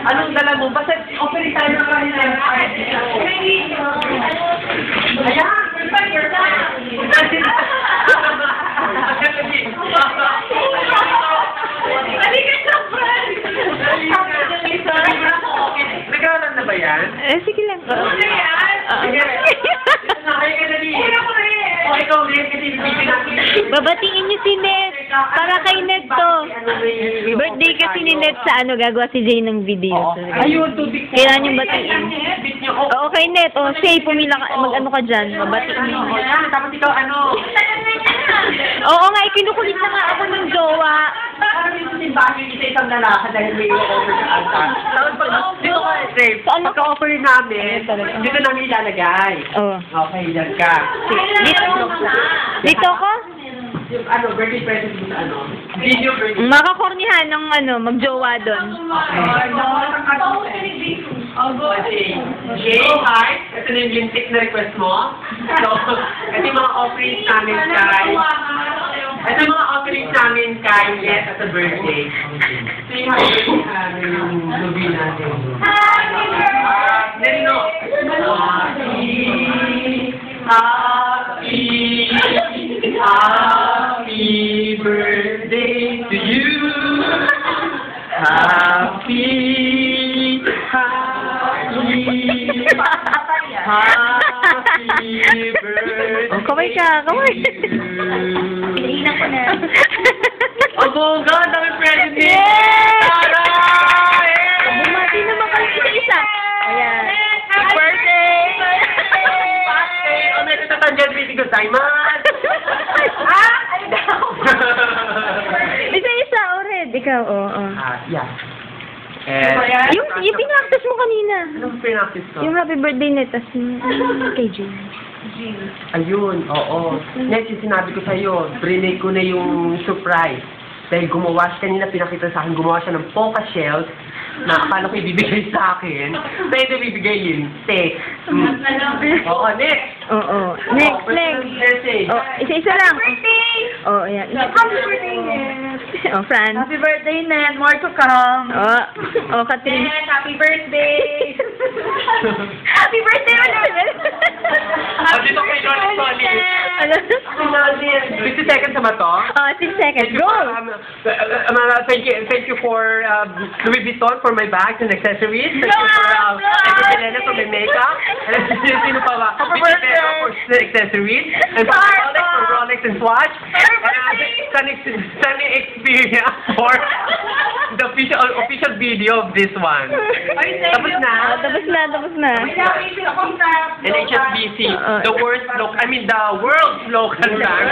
Anong dala mo? Basta offering tayo ng kanila yung party. Ayan! Nagalan na ba yan? Sige lang. Babatiin niyo si Ned. Para kay Ned to. Birthday kasi ni Ned sa gagawa si Jay ng video. Ayun, tubig. Kailangan yung batiin. Oo, kay Ned. O, Shay, pumila ka. Mag-ano ka dyan. Babatiin mo. Tapos ikaw, Oo nga, kinukulit na nga ako ng jowa. parang yung simbahan yung isang lalaki dahil may offer sa altar. Tapos pag dito ka, Dave, pagka-offer namin, dito namin ilalagay. Oo. Okay, yan ka. Dito ko? Yung birthday present mo sa video birthday. Makakornihan ng magjowa doon. Jay, hi. Ito na yung lintik na request mo. So, ito yung mga offerings namin kay... Ito yung mga offerings namin kay Net at the birthday. Ito yung yung movie natin. Nino. Happy birthday to you. Happy birthday. Oh, kaway ka, kaway. Piliinan ko na. Oh, bongga, dami present din. Taray! Bumati naman kayo isa-isa. Ayan. Happy birthday! Oh, may tatanggap meeting ko, Simon. Ay daw. Isa-isa, Ored. Ikaw, oo. Yeah. Yung pinaktas mo kanina. Anong pinaktas ko? Yung happy birthday net, tas kay June. Ayun, oo. Next, yung sinabi ko sa'yo, brinay ko na yung surprise. Dahil gumawa siya kanina, pinakita sa akin, gumawa siya ng poka shells na akala ko ibibigay sa akin. Pwede ibibigay yun. Steak. Oo, next. Oo. Next, next. Oh, isa-isa lang. Oh, ayan. Happy birthday, Ned. Oh, Fran. Happy birthday, Ned. More to come. Oh, Catherine. Ned, happy birthday. Happy birthday, Ned. Dito kay Lord Solly. Ano? 50 seconds na ba to? Oh, 6 seconds. Go! Thank you for Louis Vuitton for my bags and accessories. Thank you for Elena for my makeup. And sino pa ba? Happy birthday! For accessories. And for Rolex and Swatch. And Sunny Experience for the official video of this one. Tapos na. Tapos na. And HSBC, the world's local bank.